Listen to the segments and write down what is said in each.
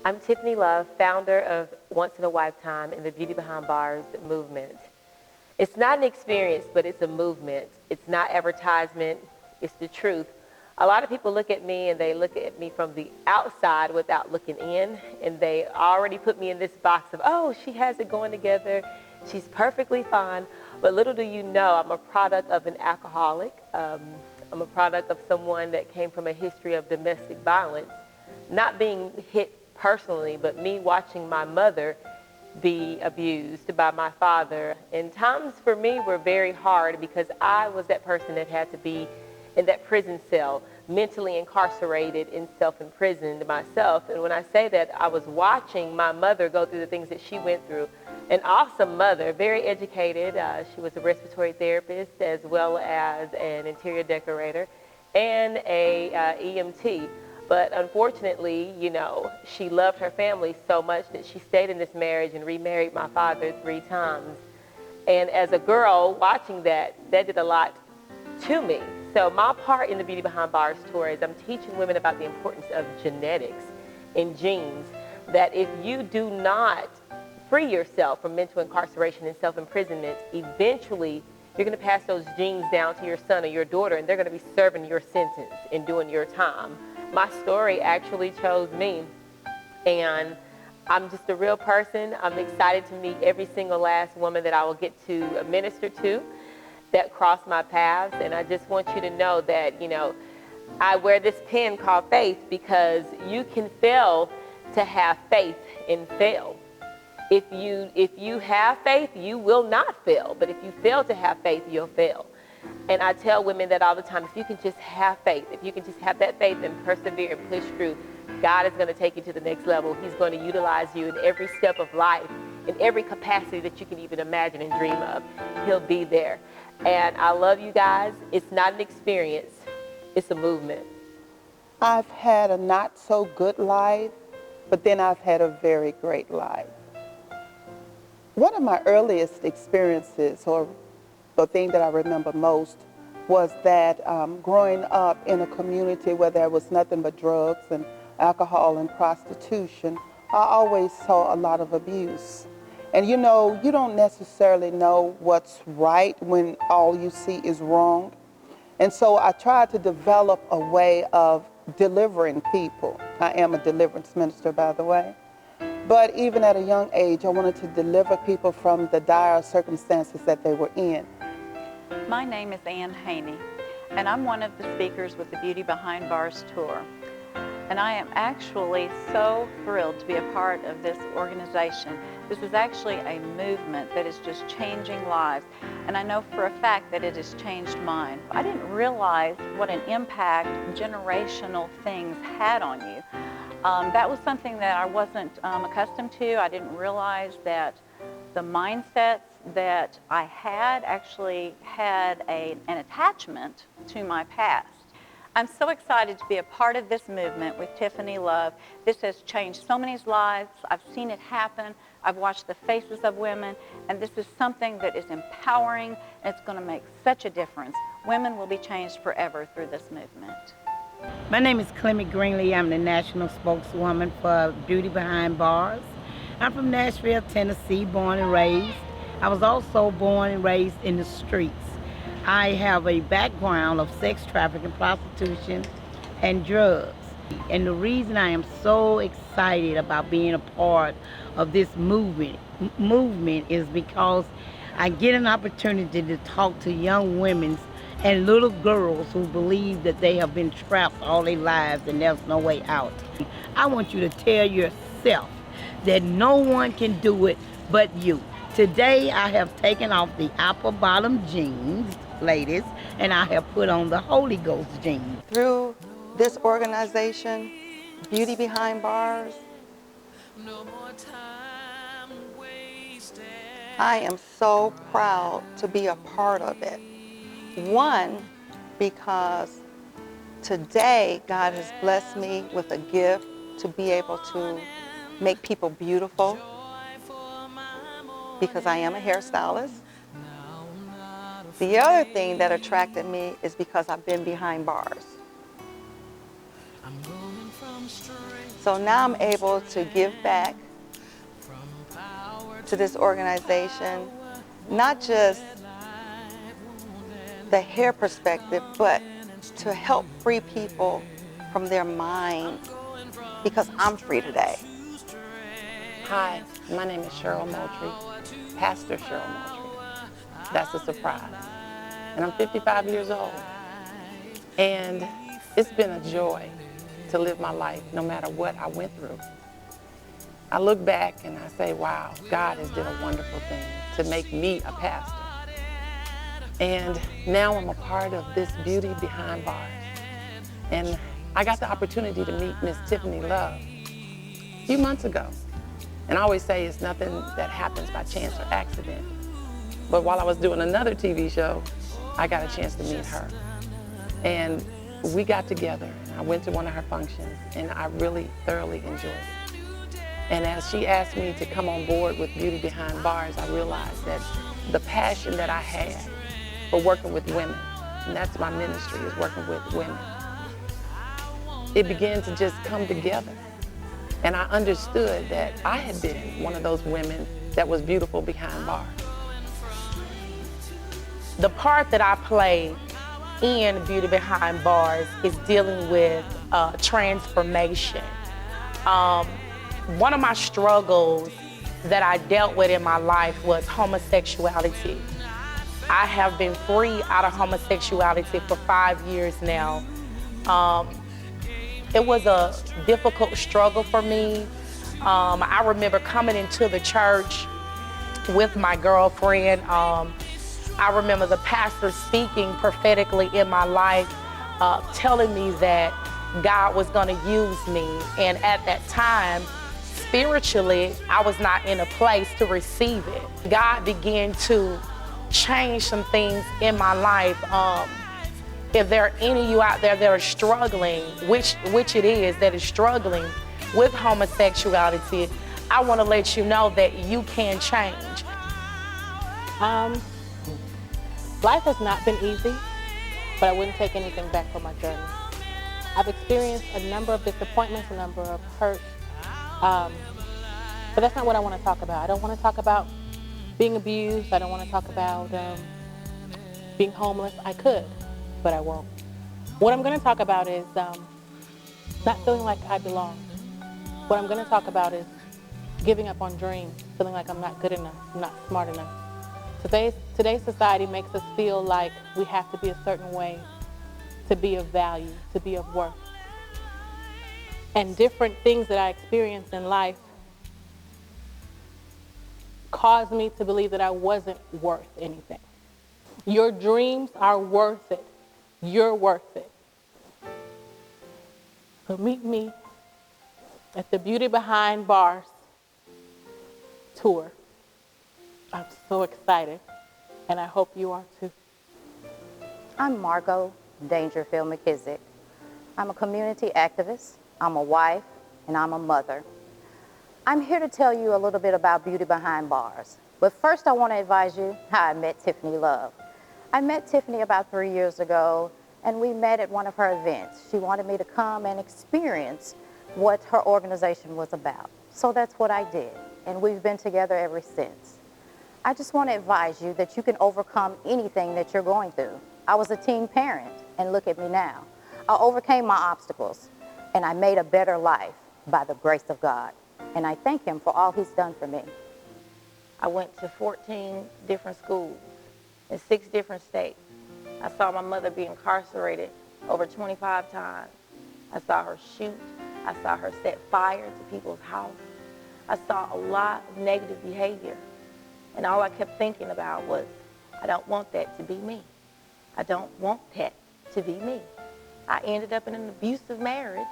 I'm Tiffany Love, founder of Once in a Wifetime and the Beauty Behind Bars movement. It's not an experience, but it's a movement. It's not advertisement, it's the truth. A lot of people look at me and they look at me from the outside without looking in, and they already put me in this box of, oh, she has it going together, she's perfectly fine. But little do you know, I'm a product of an alcoholic. I'm a product of someone that came from a history of domestic violence, not being hit personally, but me watching my mother be abused by my father. And times for me were very hard because I was that person that had to be in that prison cell, mentally incarcerated and self-imprisoned myself. And when I say that, I was watching my mother go through the things that she went through. An awesome mother, very educated. She was a respiratory therapist as well as an interior decorator and a EMT. But unfortunately, you know, she loved her family so much that she stayed in this marriage and remarried my father 3 times. And as a girl watching that did a lot to me. So my part in the Beauty Behind Bars tour is I'm teaching women about the importance of genetics and genes, that if you do not free yourself from mental incarceration and self-imprisonment, eventually you're going to pass those genes down to your son or your daughter, and they're going to be serving your sentence and doing your time. My story actually chose me, and I'm just a real person. I'm excited to meet every single last woman that I will get to minister to that cross my paths. And I just want you to know that, you know, I wear this pin called faith because you can fail to have faith and fail. If you have faith, you will not fail. But if you fail to have faith, you'll fail. And I tell women that all the time, if you can just have faith, if you can just have that faith and persevere and push through, God is going to take you to the next level. He's going to utilize you in every step of life, in every capacity that you can even imagine and dream of. He'll be there. And I love you guys. It's not an experience, it's a movement. I've had a not so good life, but then I've had a very great life. One of my earliest experiences, or the thing that I remember most, was that growing up in a community where there was nothing but drugs and alcohol and prostitution, I always saw a lot of abuse. And you know, you don't necessarily know what's right when all you see is wrong. And so I tried to develop a way of delivering people. I am a deliverance minister, by the way. But even at a young age, I wanted to deliver people from the dire circumstances that they were in. My name is Ann Haney, and I'm one of the speakers with the Beauty Behind Bars tour. And I am actually so thrilled to be a part of this organization. This is actually a movement that is just changing lives, and I know for a fact that it has changed mine. I didn't realize what an impact generational things had on you. That was something that I wasn't accustomed to. I didn't realize that the mindsets that I had actually had an attachment to my past. I'm so excited to be a part of this movement with Tiffany Love. This has changed so many lives. I've seen it happen. I've watched the faces of women, and this is something that is empowering, and it's going to make such a difference. Women will be changed forever through this movement. My name is Clemmy Greenlee. I'm the national spokeswoman for Beauty Behind Bars. I'm from Nashville, Tennessee, born and raised. I was also born and raised in the streets. I have a background of sex trafficking, prostitution, and drugs. And the reason I am so excited about being a part of this movement is because I get an opportunity to talk to young women and little girls who believe that they have been trapped all their lives and there's no way out. I want you to tell yourself that no one can do it but you. Today I have taken off the apple bottom jeans, ladies, and I have put on the Holy Ghost jeans. Through this organization, Beauty Behind Bars, I am so proud to be a part of it. One, because today God has blessed me with a gift to be able to make people beautiful, because I am a hairstylist. The other thing that attracted me is because I've been behind bars. I'm going from strength So now I'm able to give back to this organization, not just the hair perspective, but to help free people from their mind, because I'm free today. Hi, my name is Cheryl Moultrie, Pastor Cheryl Moultrie. That's a surprise. And I'm 55 years old. And it's been a joy to live my life no matter what I went through. I look back and I say, wow, God has done a wonderful thing to make me a pastor. And now I'm a part of this Beauty Behind Bars. And I got the opportunity to meet Miss Tiffany Love a few months ago. And I always say it's nothing that happens by chance or accident. But while I was doing another TV show, I got a chance to meet her. And we got together. I went to one of her functions, and I really thoroughly enjoyed it. And as she asked me to come on board with Beauty Behind Bars, I realized that the passion that I had for working with women, and that's my ministry, is working with women, it began to just come together. And I understood that I had been one of those women that was beautiful behind bars. The part that I played in Beauty Behind Bars is dealing with transformation. One of my struggles that I dealt with in my life was homosexuality. I have been free out of homosexuality for 5 years now. It was a difficult struggle for me. I remember coming into the church with my girlfriend. I remember the pastor speaking prophetically in my life, telling me that God was going to use me. And at that time, spiritually, I was not in a place to receive it. God began to change some things in my life. If there are any of you out there that are struggling, which it is that is struggling with homosexuality, I want to let you know that you can change. Life has not been easy, but I wouldn't take anything back from my journey. I've experienced a number of disappointments, a number of hurt, but that's not what I want to talk about. I don't want to talk about being abused. I don't want to talk about being homeless. I could, but I won't. What I'm going to talk about is not feeling like I belong. What I'm going to talk about is giving up on dreams, feeling like I'm not good enough, I'm not smart enough. Today's society makes us feel like we have to be a certain way to be of value, to be of worth. And different things that I experienced in life caused me to believe that I wasn't worth anything. Your dreams are worth it. You're worth it. So meet me at the Beauty Behind Bars tour. I'm so excited, and I hope you are too. I'm Margot Dangerfield McKissick. I'm a community activist, I'm a wife, and I'm a mother. I'm here to tell you a little bit about Beauty Behind Bars. But first I want to advise you how I met Tiffany Love. I met Tiffany about 3 years ago, and we met at one of her events. She wanted me to come and experience what her organization was about. So that's what I did, and we've been together ever since. I just want to advise you that you can overcome anything that you're going through. I was a teen parent, and look at me now. I overcame my obstacles, and I made a better life by the grace of God. And I thank him for all he's done for me. I went to 14 different schools in 6 different states. I saw my mother be incarcerated over 25 times. I saw her shoot. I saw her set fire to people's house. I saw a lot of negative behavior. And all I kept thinking about was, I don't want that to be me. I don't want that to be me. I ended up in an abusive marriage,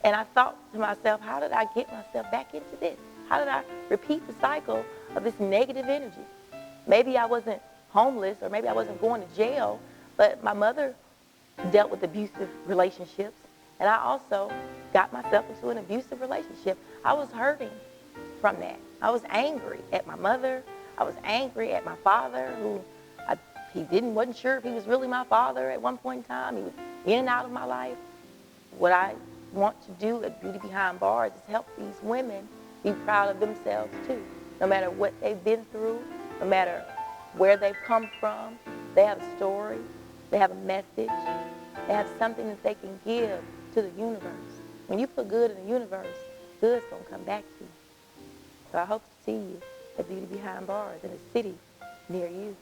and I thought to myself, how did I get myself back into this? How did I repeat the cycle of this negative energy? Maybe I wasn't homeless, or maybe I wasn't going to jail, but my mother dealt with abusive relationships, and I also got myself into an abusive relationship. I was hurting from that. I was angry at my mother. I was angry at my father, who wasn't sure if he was really my father at one point in time. He was in and out of my life. What I want to do at Beauty Behind Bars is help these women be proud of themselves too. No matter what they've been through, no matter where they've come from, they have a story, they have a message, they have something that they can give to the universe. When you put good in the universe, good's gonna come back to you. So I hope to see you at Beauty Behind Bars in a city near you.